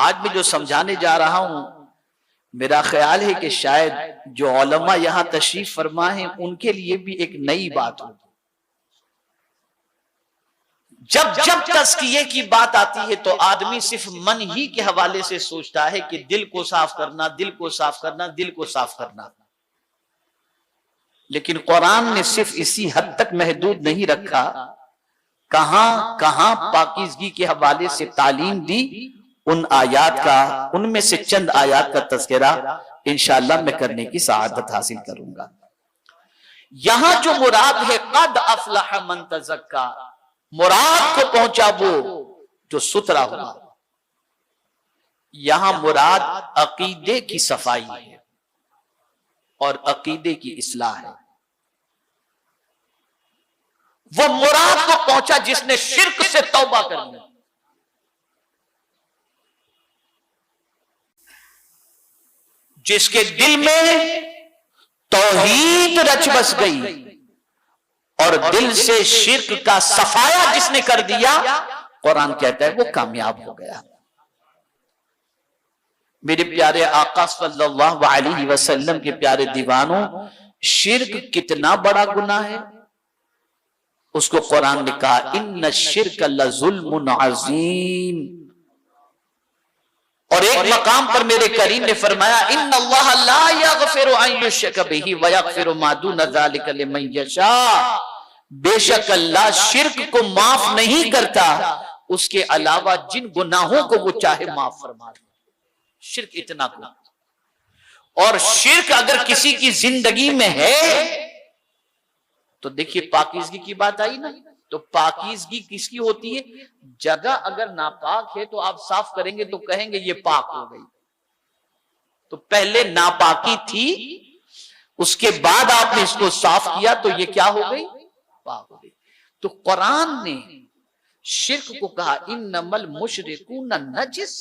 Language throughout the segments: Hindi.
आज मैं जो समझाने जा रहा हूं, मेरा ख्याल है कि शायद जो उलमा यहां तशरीफ फरमा है उनके लिए भी एक नई बात होगी। जब जब तज़किये की बात आती है तो आदमी सिर्फ मन ही के हवाले से सोचता है कि दिल को साफ करना, दिल को साफ करना, दिल को साफ करना। लेकिन कुरान ने सिर्फ इसी हद तक महदूद नहीं रखा, कहां कहां पाकीज़गी के हवाले से तालीम दी। उन आयात का, उनमें से चंद आयात का तज़किरा इंशाअल्लाह मैं करने की सआदत हासिल करूंगा। यहां जो मुराद है क़द अफ़लह मन तज़क्का, मुराद को पहुंचा वो जो सुथरा हुआ। यहां मुराद अकीदे की सफाई है और अकीदे की इस्लाह है। वो मुराद को पहुंचा जिसने शिर्क से तौबा कर ली, जिसके दिल में तौहीद रच बस गई और दिल से शिर्क का सफाया जिसने कर दिया, कुरान कहता है वो कामयाब हो गया। मेरे प्यारे आका सल्लल्लाहु अलैहि वसल्लम के प्यारे दीवानों, शिर्क कितना बड़ा गुनाह है उसको कुरान ने कहा, इन्न शिर्क लज़ुल्मुन अज़ीम। और एक मकाम पर मेरे करीम ने फरमाया, इन्नल्लाह ला यग़फ़िरु अन युश्रक बिही व यग़फ़िरु मा दून ज़ालिका लिमन यशा। बेशक अल्लाह शिर्क को माफ नहीं करता, उसके अलावा जिन गुनाहों को वो चाहे माफ फरमा दे। शिर्क इतना को, और शिर्क अगर किसी की जिंदगी में है तो देखिए पाकीज़गी की बात आई ना, तो पाकीज़गी किसकी होती है? जगह अगर नापाक है तो आप साफ करेंगे तो कहेंगे ये पाक हो गई। तो पहले नापाकी थी, उसके बाद आपने इसको साफ किया तो ये क्या हो गई? पाक हो गई। तो कुरान ने शिर्क को कहा इन्नमल मुशरिकून नजिस,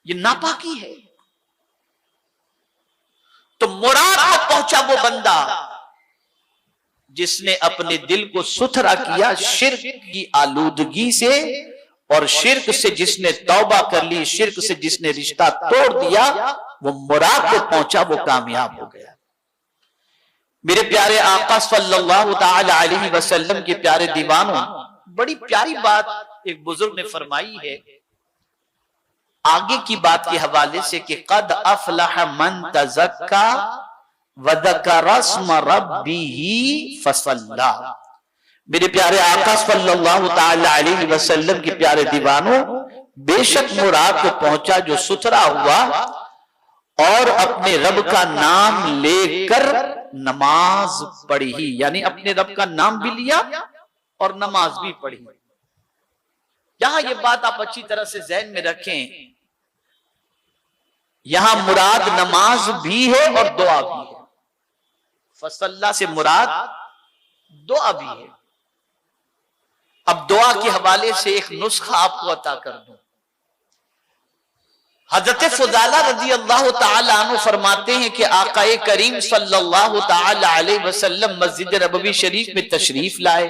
ये नापाकी है। तो मुराद को पहुंचा वो बंदा जिसने अपने दिल को सुथरा किया शिर्क की आलूदगी से, और शिर्क से जिसने तौबा कर ली, शिर्क से जिसने रिश्ता तोड़ दिया, वो मुराद को पहुंचा, वो कामयाब हो गया। मेरे प्यारे आका सल्लल्लाहु ताला अलैहि वसल्लम के प्यारे दीवानों, बड़ी प्यारी बात एक बुजुर्ग ने फरमाई है आगे की बात के हवाले से कि क़द अफ़लह मन तज़क्का व ज़करा अस्म रब्बिही फसल्ला। मेरे प्यारे आका सल्लल्लाहु ताला अलैहि वसल्लम के प्यारे दीवानों, बेशक मुराद को पहुंचा जो सुथरा हुआ और अपने रब का नाम लेकर नमाज पढ़ी, यानी अपने रब का नाम भी लिया और नमाज भी पढ़ी। यहां ये बात आप अच्छी तरह से ज़हन में रखें, यहां मुराद नमाज भी है और दुआ भी है। फसल्ला से मुराद दुआ भी है। अब दुआ के हवाले से एक नुस्खा आपको अता कर दूं। हजरत फुज़ाला रज़ी अल्लाह ताला अन्हु फरमाते हैं कि आकाए करीम सल्लल्लाहु ताला अलैहि वसल्लम मस्जिद नबवी शरीफ में तशरीफ लाए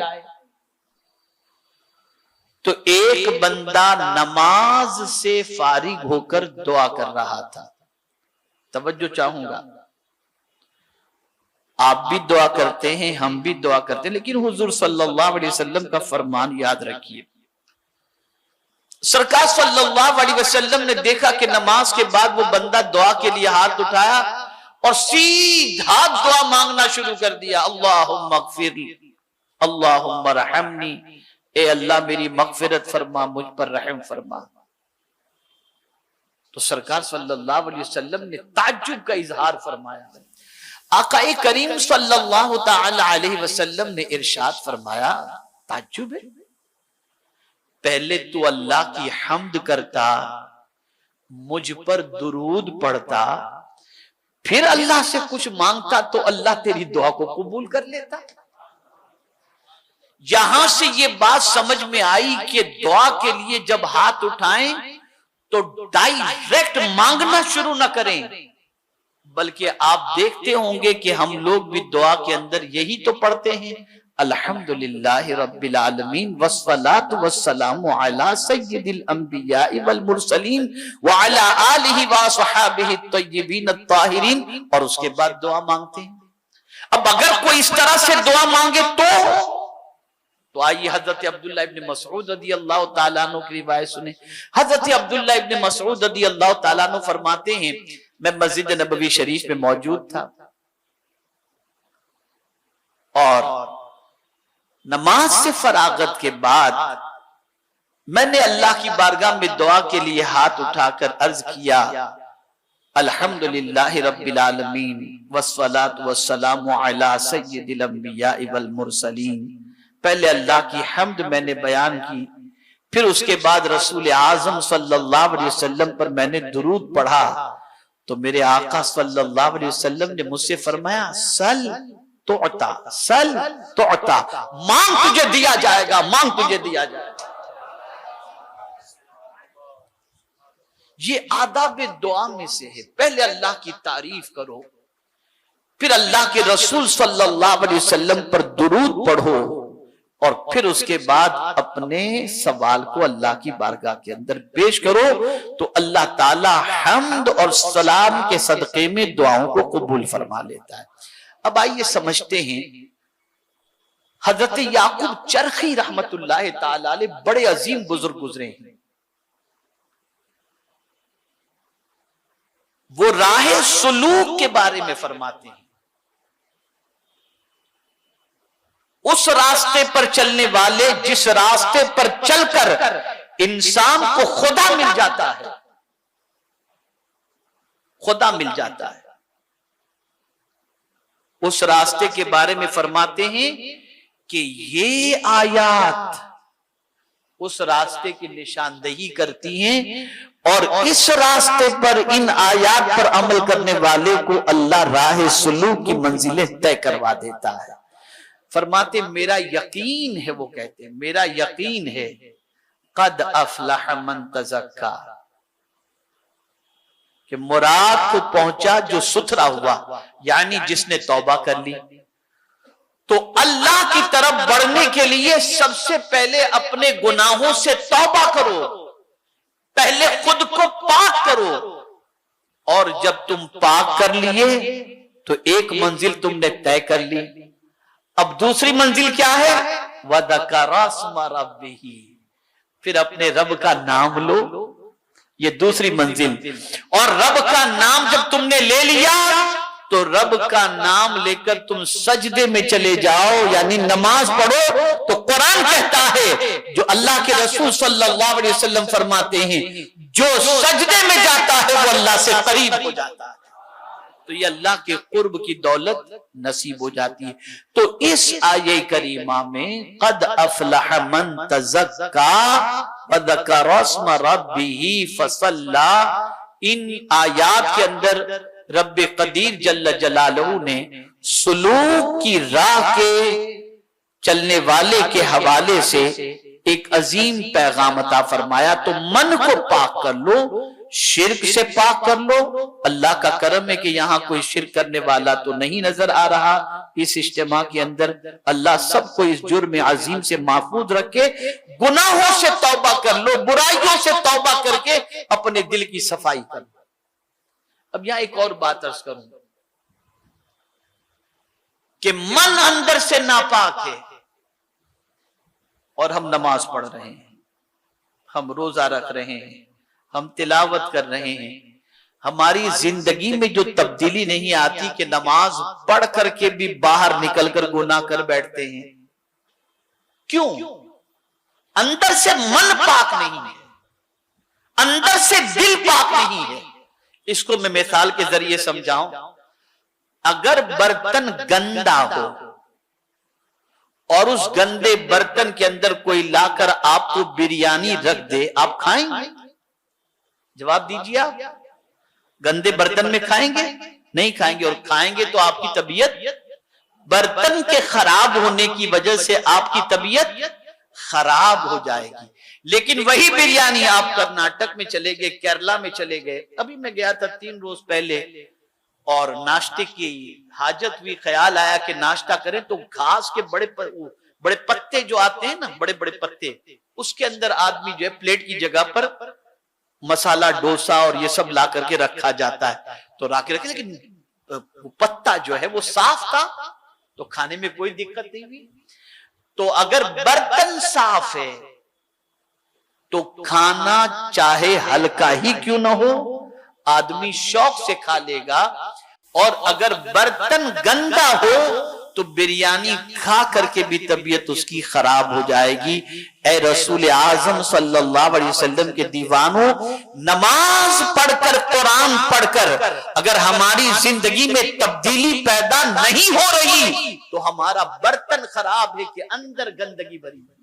तो एक बंदा नमाज से फारिग होकर दुआ कर रहा था। तवज्जो चाहूंगा, आप भी दुआ करते हैं, हम भी दुआ करते हैं, लेकिन हुजूर सल्लल्लाहु अलैहि वसल्लम का फरमान याद रखिए। सरकार सल्लल्लाहु अलैहि वसल्लम ने देखा कि नमाज के बाद वो बंदा दुआ के लिए हाथ उठाया और सीधा दुआ मांगना शुरू कर दिया, अल्लाहुम्मा अग़फ़िरली, अल्लाहुम्मा रहमनी, ए अल्लाह मेरी मग़फ़िरत फरमा, मुझ पर रहम फरमा। तो सरकार सल्लल्लाहु अलैहि वसल्लम ने ताज्जुब का इजहार फरमाया। आकाए करीम सल्लल्लाहु ताला अलैहि वसल्लम ने इरशाद फरमाया, ताज्जुब है, पहले तू अल्लाह की हम्द करता, मुझ पर दुरूद पढ़ता, फिर अल्लाह से कुछ मांगता तो अल्लाह तेरी दुआ को कबूल कर लेता। यहां से ये बात समझ में आई कि दुआ के लिए जब हाथ उठाएं तो डायरेक्ट मांगना शुरू ना करें, बल्कि आप देखते होंगे कि हम लोग भी दुआ के अंदर यही तो पढ़ते हैं, अल्हम्दुलिल्लाहि रब्बिल आलमीन वस्सलातु वस्सलामु अला सय्यिदिल अंबिया वल मुरसलीन व अला आलिहि व असहाबिहि तय्यिबीन अत्ताहिरीन। और उसके बाद दुआ मांगते हैं। अब अगर कोई इस तरह से दुआ मांगे तो आइए हजरत अब्दुल्लाह इब्न मसऊद रदियल्लाहु ताला अन्हु की रिवायत सुने। हजरत अब्दुल्लाह इब्न मसऊद रदियल्लाहु ताला अन्हु फरमाते हैं, मैं मस्जिद नबवी शरीफ में मौजूद था और नमाज से फरागत के बाद मैंने अल्लाह की बारगाह में दुआ के लिए हाथ उठाकर अर्ज किया, अल्हम्दुलिल्लाहि रब्बिल आलमीन वस्सलातु वस्सलामु अला सय्यिदिल अंबिया वल मुरसलीन। पहले अल्लाह की हम्द मैंने बयान की, फिर उसके बाद रसूल आजम सल्लल्लाहु अलैहि वसल्लम पर मैंने दुरूद पढ़ा। तो मेरे आका सल्लल्लाहु अलैहि वसल्लम ने मुझसे फरमाया, सल तो अता, सल तो अता, मांग तुझे दिया जाएगा, मांग तुझे दिया जाएगा। ये आदाब दुआ में से है। पहले अल्लाह की तारीफ करो, फिर अल्लाह के रसूल सल्लल्लाहु अलैहि वसल्लम पर दुरूद पढ़ो और फिर उसके बाद अपने सवाल को अल्लाह की बारगाह के अंदर पेश करो तो अल्लाह ताला हम्द और सलाम के सदके में दुआओं को कबूल फरमा लेता है। अब आइए समझते हैं, हजरत याकूब चरखी रहमतुल्लाह ताला अलैह बड़े अजीम बुजुर्ग गुजरे हैं। वो राह सुलूक के बारे में फरमाते हैं, उस रास्ते पर चलने वाले जिस रास्ते पर चलकर इंसान को खुदा मिल जाता है, खुदा मिल जाता है, उस रास्ते के बारे में फरमाते हैं कि ये आयात उस रास्ते की निशानदेही करती हैं और इस रास्ते पर इन आयात पर अमल करने वाले को अल्लाह राह सुलूक की मंजिलें तय करवा देता है। फरमाते मेरा यकीन है, वो कहते हैं मेरा यकीन है, कद अफलह मन तज़क्का, कि मुराद को पहुंचा जो सुथरा हुआ, यानी जिसने तौबा कर ली। तो अल्लाह की तरफ बढ़ने के लिए सबसे पहले अपने गुनाहों से तौबा करो, पहले खुद को पाक करो, और जब तुम पाक कर लिए तो एक मंजिल तुमने तय कर ली। अब दूसरी मंजिल क्या है? वज़करा स्म रब्बिही, फिर अपने रब का नाम लो, ये दूसरी मंजिल। और रब का नाम जब तुमने ले लिया तो रब का नाम लेकर तुम सजदे में चले जाओ, यानी नमाज पढ़ो। तो कुरान कहता है, जो अल्लाह के रसूल सल्लल्लाहु अलैहि वसल्लम फरमाते हैं, जो सजदे में जाता है वो अल्लाह से करीब हो जाता है। तो ये अल्लाह के कुर्ब की दौलत नसीब हो जाती है। तो इस आये करीमा में कद अफलह मन तज़क्का वज़करा स्म रब्बिही फसल्ला, इन आयात के अंदर रब्बे कदीर जल्ल जलालहू ने सुलूक की राह के चलने वाले के हवाले से एक अजीम पैगाम अता फरमाया। तो मन को पाक कर लो, शिर्क से पाक कर लो। अल्लाह का करम है कि यहाँ कोई शिर्क करने वाला तो नहीं नजर आ रहा इस इज्तिमा के अंदर। अल्लाह सबको इस जुर्म अजीम से महफूज रखे। गुनाहों से तौबा कर लो, बुराइयों से तौबा करके अपने दिल की सफाई कर लो। अब यहां एक और बात अर्ज करूं कि मन अंदर से नापाक है और हम नमाज पढ़ रहे हैं, हम रोजा रख रहे हैं, हम तिलावत कर रहे हैं, हमारी जिंदगी में जो तब्दीली नहीं आती कि नमाज पढ़ करके भी बाहर निकलकर गुनाह कर बैठते हैं। क्यों? अंदर से मन पाक नहीं है, अंदर से दिल पाक नहीं है। इसको मैं मिसाल के जरिए समझाऊं। अगर बर्तन गंदा हो और उस गंदे बर्तन के अंदर कोई लाकर आपको बिरयानी रख दे, आप खाएंगे? जवाब दीजिए। आप गंदे बर्तन में खाएंगे? नहीं खाएंगे। और खाएंगे तो आपकी तबीयत, बर्तन के खराब होने की वजह से आपकी तबीयत खराब हो जाएगी। लेकिन वही बिरयानी आप कर्नाटक में चले गए, केरला में चले गए। अभी मैं गया था 3 रोज पहले और नाश्ते की हाजत हुई, ख्याल आया कि नाश्ता करें, तो घास के बड़े बड़े पत्ते जो आते हैं ना, बड़े बड़े पत्ते, उसके अंदर आदमी जो है प्लेट की जगह पर मसाला डोसा और ये सब ला करके रखा जाता है, तो रखे रखे, लेकिन पत्ता जो है वो साफ था तो खाने में कोई दिक्कत नहीं हुई। तो अगर बर्तन साफ है तो खाना चाहे हल्का ही क्यों ना हो आदमी शौक से खा लेगा, और अगर बर्तन गंदा हो तो बिरयानी खा करके भी तबीयत उसकी खराब हो जाएगी। ए रसूल आजम सल्लल्लाहु अलैहि वसल्लम के दीवानों, नमाज पढ़कर, कुरान पढ़कर अगर हमारी जिंदगी में तब्दीली पैदा नहीं हो रही तो हमारा बर्तन खराब है कि अंदर गंदगी भरी है।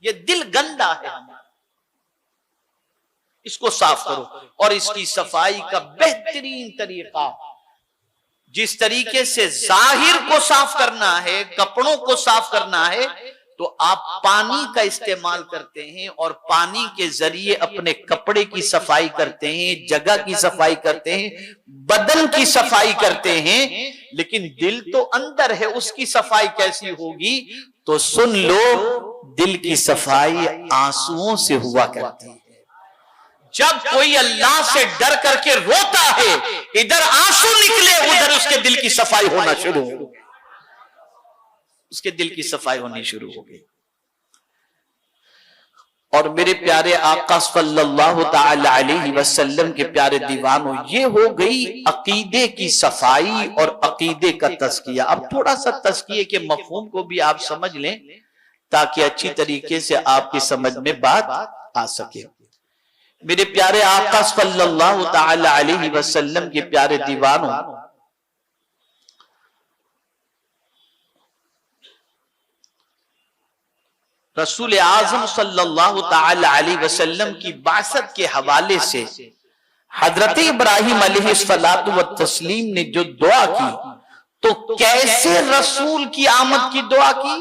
ये दिल गंदा है हमारा, इसको साफ करो। और इसकी सफाई का बेहतरीन तरीका, जिस तरीके से जाहिर को साफ करना है, कपड़ों को साफ करना है, तो आप पानी का इस्तेमाल करते हैं और पानी के जरिए अपने कपड़े की सफाई करते हैं, जगह की सफाई करते हैं, बदन की सफाई करते हैं, लेकिन दिल तो अंदर है, उसकी सफाई कैसी होगी? तो सुन लो, दिल की सफाई आंसुओं से हुआ करती है। जब कोई अल्लाह से डर करके रोता है, इधर आंसू निकले, उधर उसके दिल की सफाई होना शुरू हो, उसके दिल की सफाई होनी शुरू हो गई। और मेरे प्यारे आका सल्लल्लाहु ताला अलैहि वसल्लम के प्यारे दीवानों, ये हो गई अकीदे की सफाई और अकीदे का तज़किया। अब थोड़ा सा तज़किये के मफ़हूम को भी आप समझ लें ताकि अच्छी तरीके से आपकी समझ में बात आ सके। मेरे प्यारे आका सल्लल्लाहु ताला अलैहि वसल्लम के प्यारे दीवानों, रसूल आजम सल्लल्लाहु ताला अलैहि वसल्लम की बासत के हवाले से हजरत इब्राहिम अलैहिस्सलातु व तस्लीम ने जो दुआ की, तो कैसे रसूल की आमद की दुआ की?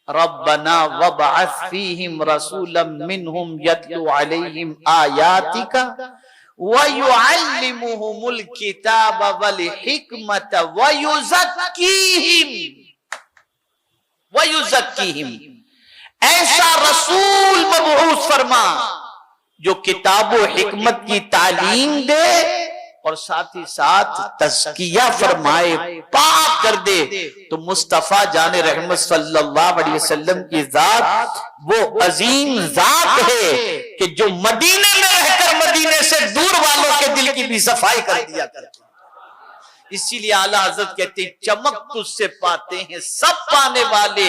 रब्बना वबअस फीहिम रसूलन मिनहुम यतलू अलैहिम आयातिका व युअल्लिमुहुमुल किताब वल हिकमत व युज़क्कीहिम। ऐसा रसूल मबऊस फरमा जो किताब व हिकमत की तालीम दे और साथ ही साथ तज़किया फरमाए, पाक कर दे। तो मुस्तफा जाने रहमत सल्लल्लाहु अलैहि वसल्लम की जात वो अजीम जात है कि जो मदीने में रहकर मदीने से दूर वालों के दिल की भी सफाई कर दिया करती। इसीलिए आला हज़रत कहते हैं, चमक तुझसे पाते हैं सब पाने वाले,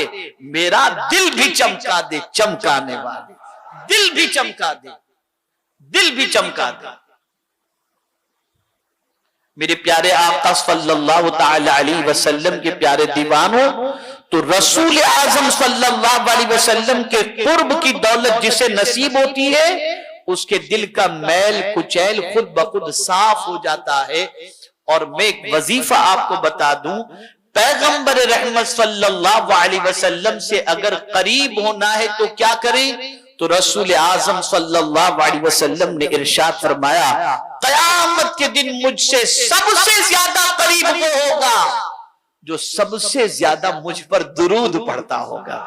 मेरा दिल भी चमका दे चमकाने वाले, दिल भी चमका दे, दिल भी चमका दे। मेरे प्यारे आका सल्लल्लाहु ताला अलैहि वसल्लम के प्यारे दीवानों, तो रसूल आजम सल्लल्लाहु अलैहि वसल्लम के कुर्ब की दौलत जिसे नसीब होती है, उसके दिल का मैल कुचैल खुद ब खुद साफ हो जाता है। और मैं एक वजीफा आपको बता दूं, पैगंबर रहमत सल्लल्लाहु अलैहि वसल्लम से अगर करीब होना है तो क्या करें? तो रसूल आजम सल्लल्लाहु अलैहि वसल्लम ने इरशाद फरमाया, क़यामत के दिन मुझसे सबसे ज्यादा करीब वो होगा जो सबसे ज्यादा मुझ पर दुरूद पढ़ता होगा।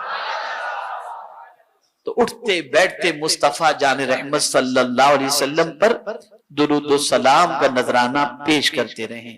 तो उठते बैठते मुस्तफा जाने रहमत सल्लल्लाहु अलैहि वसल्लम पर दुरूद व सलाम का नजराना पेश करते रहें।